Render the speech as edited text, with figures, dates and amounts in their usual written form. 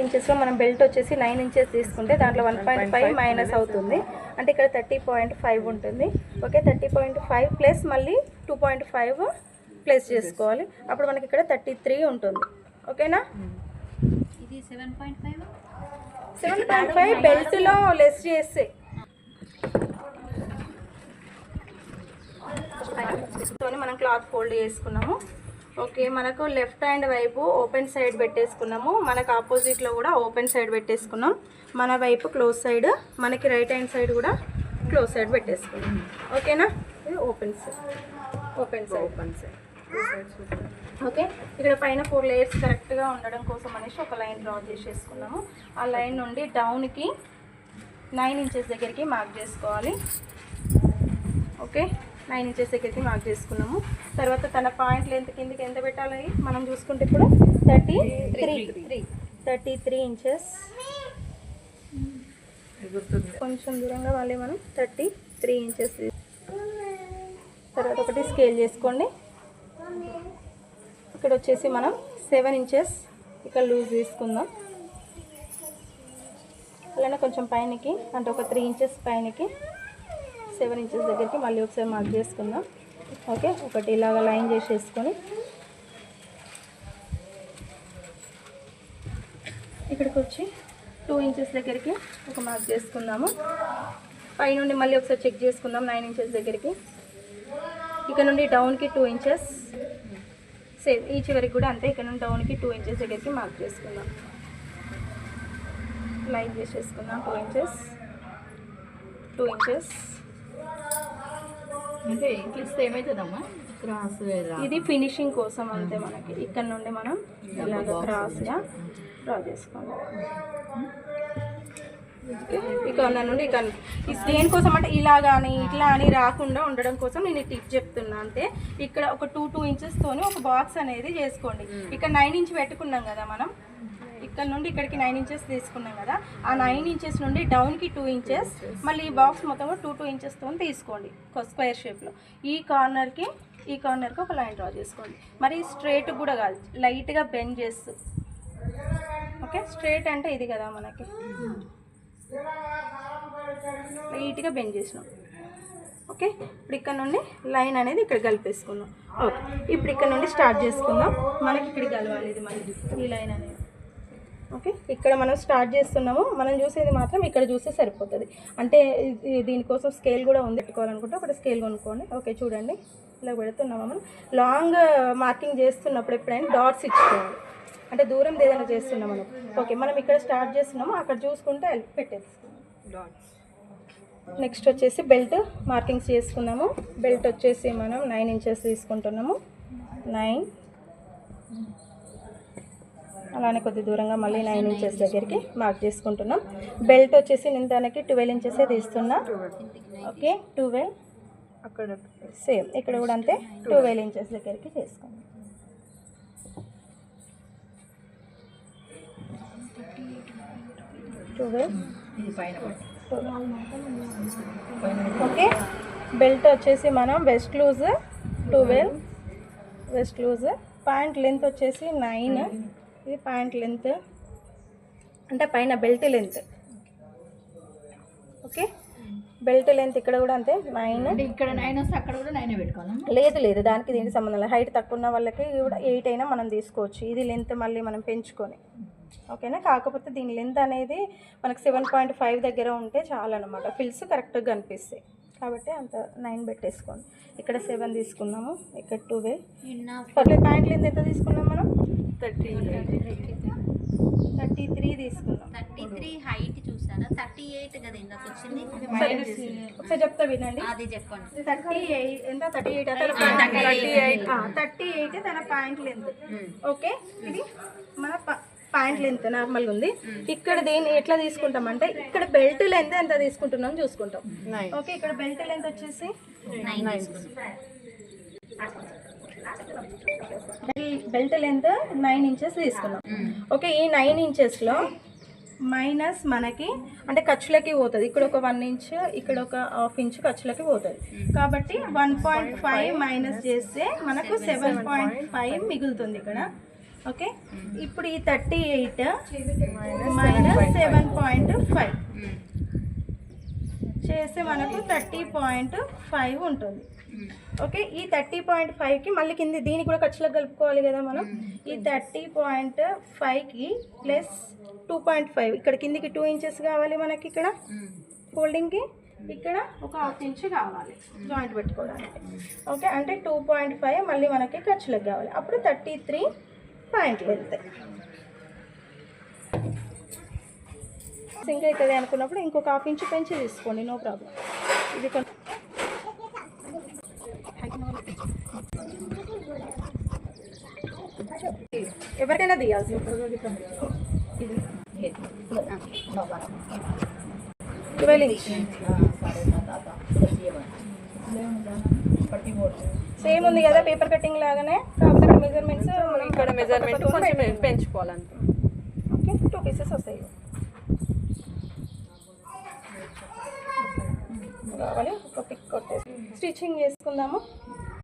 ఇంచెస్లో మనం బెల్ట్ వచ్చేసి 9 ఇంచెస్ తీసుకుంటే దాంట్లో 1.5 మైనస్ అవుతుంది, అంటే ఇక్కడ 30.5 ఉంటుంది. ఓకే, 30.5 ప్లస్ మళ్ళీ 2.5 ప్లస్ చేసుకోవాలి, అప్పుడు మనకి ఇక్కడ 33 ఉంటుంది. ఓకేనా, ఇది 7.5 బెల్ట్లో లెస్ చేస్తే మనం క్లాత్ ఫోల్డ్ చేసుకున్నాము. ఓకే, మనకు లెఫ్ట్ హ్యాండ్ వైపు ఓపెన్ సైడ్ పెట్టేసుకున్నాము, మనకు ఆపోజిట్లో కూడా ఓపెన్ సైడ్ పెట్టేసుకున్నాం. మన వైపు క్లోజ్ సైడ్, మనకి రైట్ హ్యాండ్ సైడ్ కూడా క్లోజ్ సైడ్ పెట్టేసుకున్నాం. ఓకేనా, ఇది ఓపెన్ సైడ్. ఓకే, ఇక్కడ పైన 4 లేయర్స్ కరెక్ట్గా ఉండడం కోసం అనేసి ఒక లైన్ డ్రా చేసేసుకున్నాము. ఆ లైన్ నుండి డౌన్కి 9 ఇంచెస్ దగ్గరికి మార్క్ చేసుకోవాలి. ఓకే, 9 ఇంచెస్ దగ్గరికి మార్క్ చేసుకున్నాము. తర్వాత తన పాయింట్ లెంత్ కిందకి ఎంత పెట్టాలి మనం చూసుకుంటే ఇప్పుడు 33 ఇంచెస్. కొంచెం దూరంగా మళ్ళీ మనం 33 ఇంచెస్. తర్వాత ఒకటి స్కేల్ చేసుకోండి. ఇక్కడ వచ్చేసి మనం 7 ఇంచెస్ ఇక్కడ లూజ్ తీసుకుందాం. అలానే కొంచెం పైనకి, అంటే ఒక 3 ఇంచెస్ పైనకి 7 ఇంచెస్ దగ్గరికి మళ్ళీ ఒకసారి మార్క్ చేసుకుందాం. ఓకే, ఒకటి ఇలాగ లైన్ చేసేసుకొని ఇక్కడికి వచ్చి 2 ఇంచెస్ దగ్గరికి ఒక మార్క్ చేసుకుందాము. పైనుండి మళ్ళీ ఒకసారి చెక్ చేసుకుందాం 9 ఇంచెస్ దగ్గరికి. ఇక్కడ నుండి డౌన్కి 2 ఇంచెస్, సేమ్ ఈ చివరికి కూడా అంతే. ఇక్కడ నుండి డౌన్కి 2 ఇంచెస్ దగ్గరికి మార్క్ చేసుకుందాం, లైన్ చేసేసుకుందాం. 2 ఇంచెస్ అంటే ఇంక్లిస్తే ఏమవుతుందమ్మా, క్రాస్ ఇది ఫినిషింగ్ కోసం అంతే. మనకి ఇక్కడ నుండి మనం ఇలాగ క్రాస్గా డ్రా చేసుకోండి. ఈ కార్నర్ నుండి దేనికోసం అంటే ఇలా కానీ ఇట్లా అని రాకుండా ఉండడం కోసం నేను ఈ టిప్ చెప్తున్నా అంతే. ఇక్కడ ఒక 2 ఇంచెస్తోని ఒక బాక్స్ అనేది చేసుకోండి. ఇక్కడ 9 ఇంచ్ పెట్టుకున్నాం కదా మనం, ఇక్కడ నుండి ఇక్కడికి 9 ఇంచెస్ తీసుకున్నాం కదా, ఆ 9 ఇంచెస్ నుండి డౌన్కి 2 ఇంచెస్, మళ్ళీ ఈ బాక్స్ మొత్తం 2 ఇంచెస్తో తీసుకోండి స్క్వేర్ షేప్లో. ఈ కార్నర్కి ఒక లైన్ డ్రా చేసుకోండి. మరి స్ట్రైట్ కూడా కాదు, లైట్గా బెండ్ చేస్తూ. ఓకే, స్ట్రైట్ అంటే ఇది కదా మనకి, లైట్గా బెండ్ చేసినాం. ఓకే, ఇప్పుడు ఇక్కడ నుండి లైన్ అనేది ఇక్కడ కలిపేసుకుందాం. ఓకే, ఇప్పుడు ఇక్కడ నుండి స్టార్ట్ చేసుకుందాం. మనకి ఇక్కడ కలవాలి ఇది మళ్ళీ ఈ లైన్ అనేది. ఓకే, ఇక్కడ మనం స్టార్ట్ చేస్తున్నాము. మనం చూసేది మాత్రం ఇక్కడ చూస్తే సరిపోతుంది. అంటే దీనికోసం స్కేల్ కూడా ఉంది, పెట్టుకోవాలనుకుంటే ఒకటి స్కేల్ కొనుక్కోండి. ఓకే, చూడండి ఇలా పెడుతున్నాము. మనం లాంగ్ మార్కింగ్ చేస్తున్నప్పుడు ఎప్పుడైనా డాట్స్ ఇచ్చుకోవాలి, అంటే దూరం ఏదైనా చేస్తున్నాం మనం. ఓకే, మనం ఇక్కడ స్టార్ట్ చేస్తున్నాము, అక్కడ చూసుకుంటే పెట్టేసుకున్నాం డాట్స్. నెక్స్ట్ వచ్చేసి బెల్ట్ మార్కింగ్స్ చేసుకున్నాము. బెల్ట్ వచ్చేసి మనం 9 ఇంచెస్ తీసుకుంటున్నాము. 9, అలానే కొద్ది దూరంగా మళ్ళీ 9 ఇంచెస్ దగ్గరికి మార్క్ చేసుకుంటున్నాం. బెల్ట్ వచ్చేసి నేను దానికి 12 ఇంచెసే తీస్తున్నా. ఓకే, 12 అక్కడ సేమ్ ఇక్కడ కూడా అంతే 12 ఇంచెస్ దగ్గరికి చేసుకున్నాం. ఓకే, బెల్ట్ వచ్చేసి మనం waist loose 12, waist loose. Pant length వచ్చేసి 9, ఇది ప్యాంట్ లెంత్ అంటే పైన belt length. Okay, belt length ఇక్కడ కూడా అంతే 9. ఇక్కడ 9 వస్తే అక్కడ కూడా 9 పెట్టుకోవాలి. లేదు, దానికి దీనికి సంబంధం లేదు. హైట్ తక్కువ ఉన్న వాళ్ళకి కూడా 8 అయినా మనం తీసుకోవచ్చు. ఇది లెంత్ మళ్ళీ మనం పెంచుకొని. ఓకేనా, కాకపోతే దీని లెంత్ అనేది మనకు 7.5 దగ్గర ఉంటే చాలా అనమాట, ఫిల్స్ కరెక్ట్గా కనిపిస్తాయి. కాబట్టి అంత 9 పెట్టేసుకోండి. ఇక్కడ 7 తీసుకున్నాము, ఇక్కడ 12. ప్యాంట్ లెంత్ ఎంత తీసుకున్నాం మనం? 33 తీసుకున్నాం. 33 హైట్ చూసారా, 38 కదా ఇందాక వచ్చింది. ఒకసారి చెప్తా వినండి, అది చెప్పండి. 38 ఎంత? 38 తన ప్యాంట్ లెంత్. ఓకే, ఇది మన ప్యాంట్ లెంత్ నార్మల్గా ఉంది. ఇక్కడ దేన్ని ఎట్లా తీసుకుంటాం అంటే ఇక్కడ బెల్ట్ లెంత్ ఎంత తీసుకుంటున్నాం చూసుకుంటాం. ఓకే, ఇక్కడ బెల్ట్ లెంత్ వచ్చేసి 9. బెల్ట్ లెంత్ 9 ఇంచెస్ తీసుకున్నాం. ఓకే, ఈ 9 ఇంచెస్లో మైనస్ మనకి అంటే ఖర్చులకి పోతుంది. ఇక్కడ ఒక 1 ఇంచ్, ఇక్కడ ఒక ½ ఇంచ్ ఖర్చులకి పోతుంది. కాబట్టి 1.5 మైనస్ చేస్తే మనకు 7.5 మిగులుతుంది ఇక్కడ. ఓకే, ఇప్పుడు ఈ 38 మైనస్ 7.5 చేస్తే మనకు 30.5 ఉంటుంది. ఓకే, ఈ 30.5కి మళ్ళీ కింద దీనికి కూడా ఖర్చులకు కలుపుకోవాలి కదా మనం. ఈ 30.5కి ప్లస్ 2.5 ఇక్కడ కిందికి 2 ఇంచెస్ కావాలి మనకి, ఇక్కడ ఫోల్డింగ్కి ఇక్కడ ఒక 1/2 ఇంచ్ కావాలి జాయింట్ పెట్టుకోవడానికి. ఓకే, అంటే 2.5 మళ్ళీ మనకి ఖర్చులకు కావాలి. అప్పుడు 33 పాయింట్లు వెళ్తాయి. సింక్ అవుతుంది అనుకున్నప్పుడు ఇంకొక 1/2 ఇంచ్ పెంచి తీసుకోండి, నో ప్రాబ్లం. ఇది కొంచెం ఎవరికైనా తీయాల్సి ఉంటుంది. 12 ఇంచ్ సేమ్ ఉంది కదా పేపర్ కటింగ్ లాగానే, కాకపోతే మెజర్మెంట్స్ ఇక్కడ మెజర్మెంట్ కొంచెం పెంచుకోవాలంటే. ఓకే, 2 పీసెస్ వస్తాయి కావాలి. ఒక పిక్ కొట్టేసి స్టిచ్చింగ్ చేసుకుందాము.